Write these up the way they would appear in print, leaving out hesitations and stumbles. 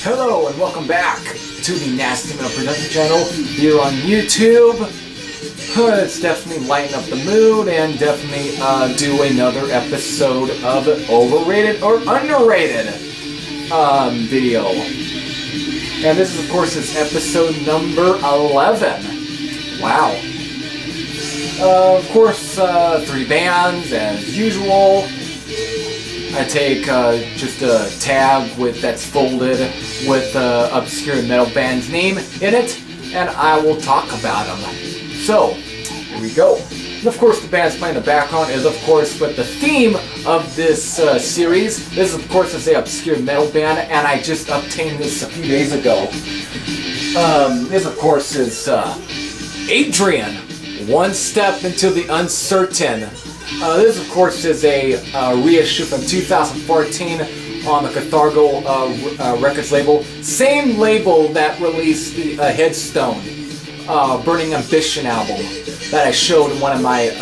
Hello and welcome back to the Nasty Metal Production channel here on YouTube. It's definitely lighten up the mood and definitely do another episode of Overrated or Underrated video. And this is, of course, episode number 11. Wow. Of course, 3 bands as usual. I take just a tab that's folded with obscure metal band's name in it, and I will talk about them. So, here we go. And of course, the band's playing in the background is, of course, with the theme of this series. This, of course, is a obscure metal band, and I just obtained this a few days ago. This, of course, is Adrian, One Step into the Uncertain. This, of course, is a reissue from 2014 on the Cathargo Records label. Same label that released the Headstone, Burning Ambition album that I showed in one of my,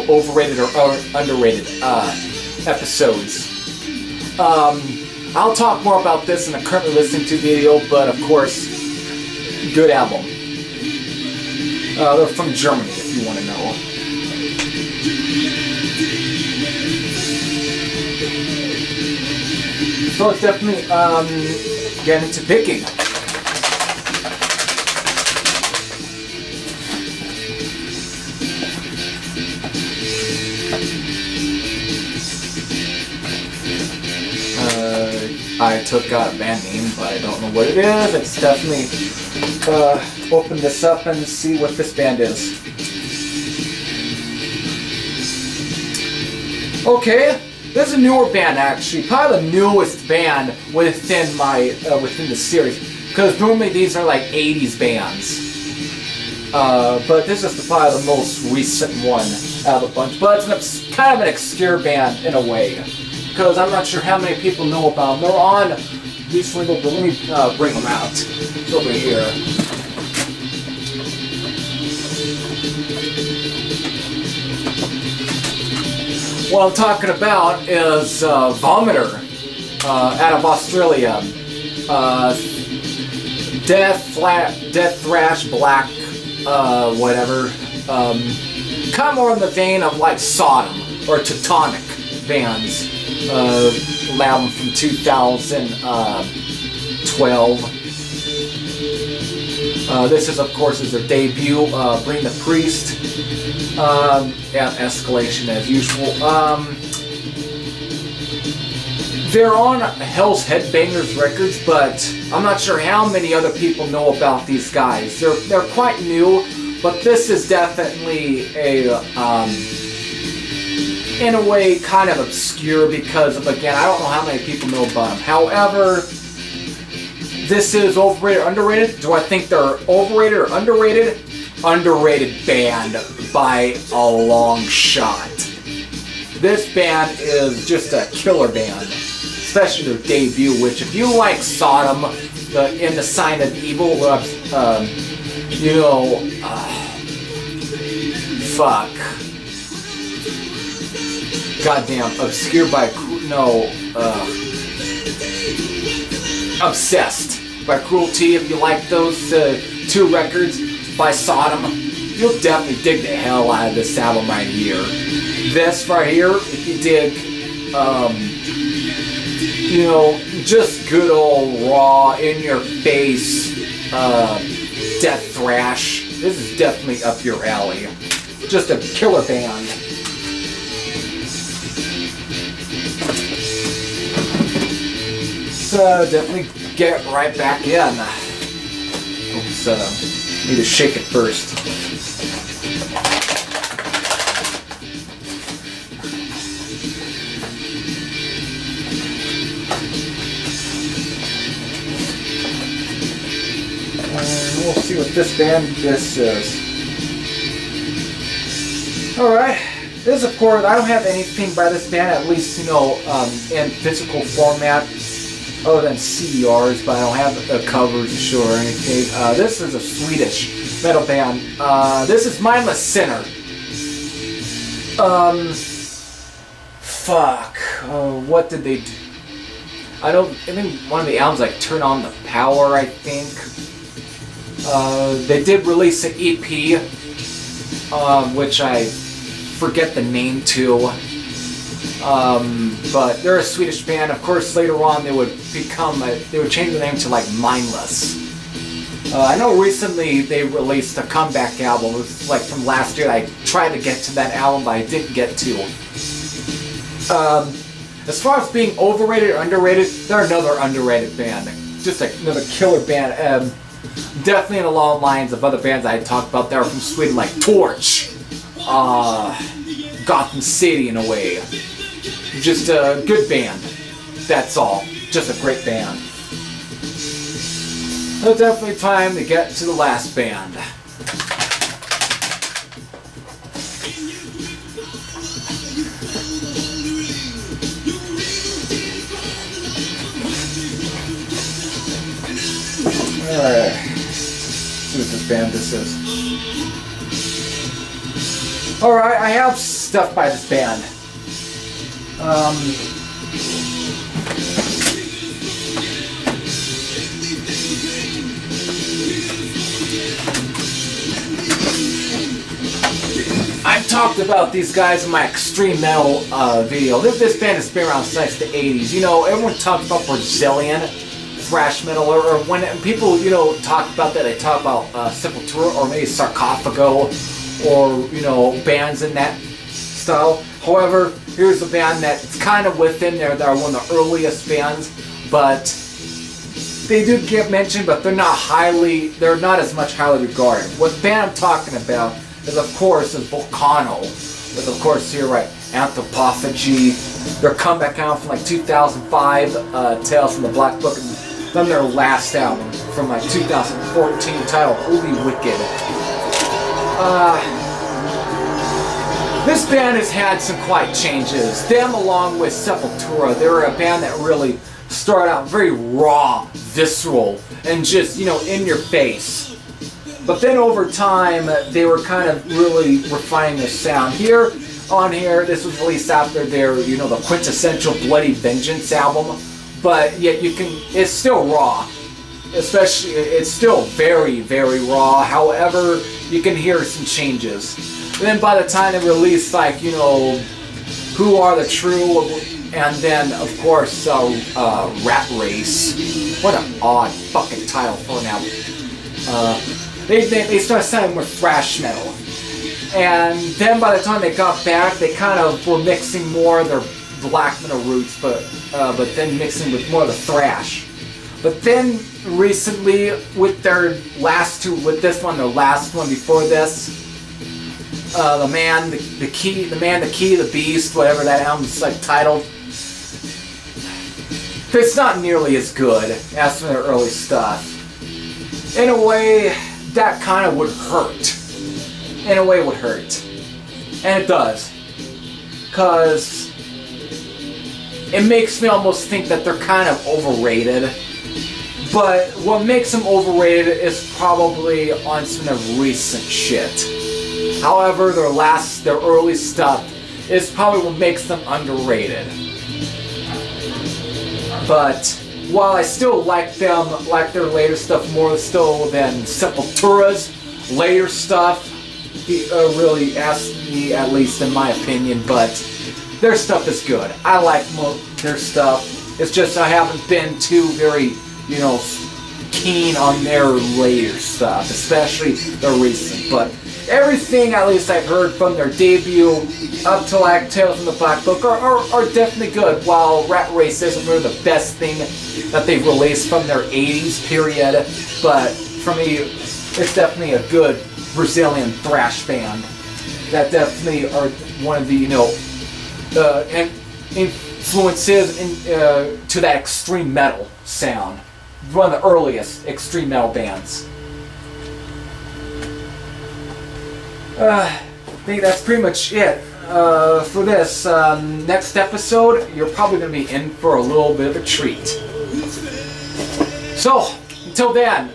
overrated or underrated episodes. I'll talk more about this in the currently listening to video, but of course, good album. They're from Germany, if you want to know. So it's definitely getting into picking. I took out a band name, but I don't know what it is. It's definitely open this up and see what this band is. Okay. This is a newer band, actually, probably the newest band within my within the series, because normally these are like 80s bands. But this is probably the most recent one out of the bunch. But it's kind of an obscure band in a way, because I'm not sure how many people know about them. They're on this label, but let me bring them out. It's over here. What I'm talking about is Vomiter out of Australia. Death Thrash, Black, whatever. Kind of more in the vein of like Sodom or Teutonic bands. Album from 2012. This is, of course, their debut, Bring the Priest. Yeah, Escalation as usual. They're on Hell's Headbangers Records, but I'm not sure how many other people know about these guys. They're quite new, but this is definitely a in a way kind of obscure because of, again, I don't know how many people know about them. However, this is overrated or underrated. Do I think they're overrated or underrated? Underrated band by a long shot. This band is just a killer band, especially their debut, which if you like Sodom, In the Sign of Evil, fuck. Goddamn, Obscure by, Obsessed by Cruelty. If you like those 2 records by Sodom, you'll definitely dig the hell out of this album right here. This right here, if you dig, just good old raw, in your face, death thrash. This is definitely up your alley. Just a killer band. So definitely get right back in. Oops, need to shake it first. And we'll see what this is. Alright. This, of course, I don't have anything by this band, at least, in physical format. Other than CDRs, but I don't have a cover to show or anything. This is a Swedish metal band. This is Mindless Sinner. Fuck. What did they do? I think one of the albums like Turn On the Power, I think. They did release an EP, which I forget the name to. But they're a Swedish band. Of course, later on they would change the name to like Mindless. I know recently they released a comeback album. It was like from last year. I tried to get to that album, but I didn't get to. As far as being overrated or underrated, they're another underrated band. Just another killer band. Definitely along the lines of other bands I had talked about that are from Sweden, like Torch, Gotham City in a way. Just a good band. That's all. Just a great band. It's definitely time to get to the last band. Alright. See what this is. Alright, I have stuff by this band. I've talked about these guys in my extreme metal video. This band has been around since the 80s. You know, everyone talks about Brazilian thrash metal, or when people, you know, talk about that, they talk about Sepultura or maybe Sarcophago, or, you know, bands in that style. However, here's a band that's kind of within there. They're one of the earliest bands, but they do get mentioned, but they're not as much highly regarded. What band I'm talking about is, of course, Volcano, with, of course, here, right, Anthropophagy. Their comeback album from like 2005, Tales from the Black Book, and then their last album from like 2014 titled Holy Wicked. This band has had some quite changes. Them along with Sepultura, they were a band that really started out very raw, visceral, and just, you know, in your face. But then over time, they were kind of really refining their sound. Here, this was released after their, you know, the quintessential Bloody Vengeance album. But yet it's still raw. Especially, it's still very, very raw. However, you can hear some changes. And then by the time they release, like, you know, Who Are the True, and then, of course, Rat Race. What an odd fucking title for an album. They started sounding more thrash metal. And then by the time they got back, they kind of were mixing more of their black metal roots, but then mixing with more of the thrash. But then recently, with their last two, with this one, their last one before this, the Man, the Key, the Beast, whatever that album's like titled, it's not nearly as good as some of their early stuff. In a way, that kind of would hurt. In a way, it would hurt, and it does, cause it makes me almost think that they're kind of overrated. But what makes them overrated is probably on some of the recent shit. However, their early stuff is probably what makes them underrated. But while I still like their later stuff more still than Sepultura's later stuff, really asked me, at least in my opinion, but their stuff is good. I like their stuff. It's just I haven't been too very, you know, keen on their later stuff, especially their recent. But everything, at least I've heard from their debut up to like Tales from the Black Book, are definitely good. While Rat Race isn't really the best thing that they've released from their 80s period, but for me, it's definitely a good Brazilian thrash band that definitely are one of the, you know, influences to that extreme metal sound. One of the earliest extreme metal bands. I think that's pretty much it for this. Next episode, you're probably going to be in for a little bit of a treat. So, until then,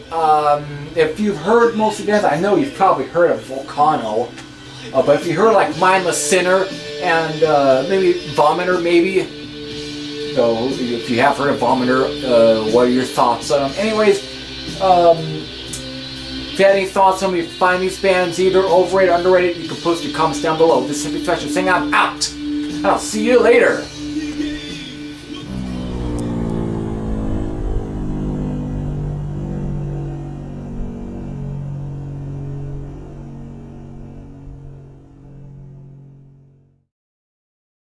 if you've heard most of the bands, I know you've probably heard of Volcano, but if you heard like Mindless Sinner and maybe Vomiter, maybe, So if you have heard of Vomiter, what are your thoughts on them? Anyways, if you have any thoughts on me, find these bands either overrated or underrated, you can post your comments down below. This is Hippie Fashion saying I'm out, and I'll see you later.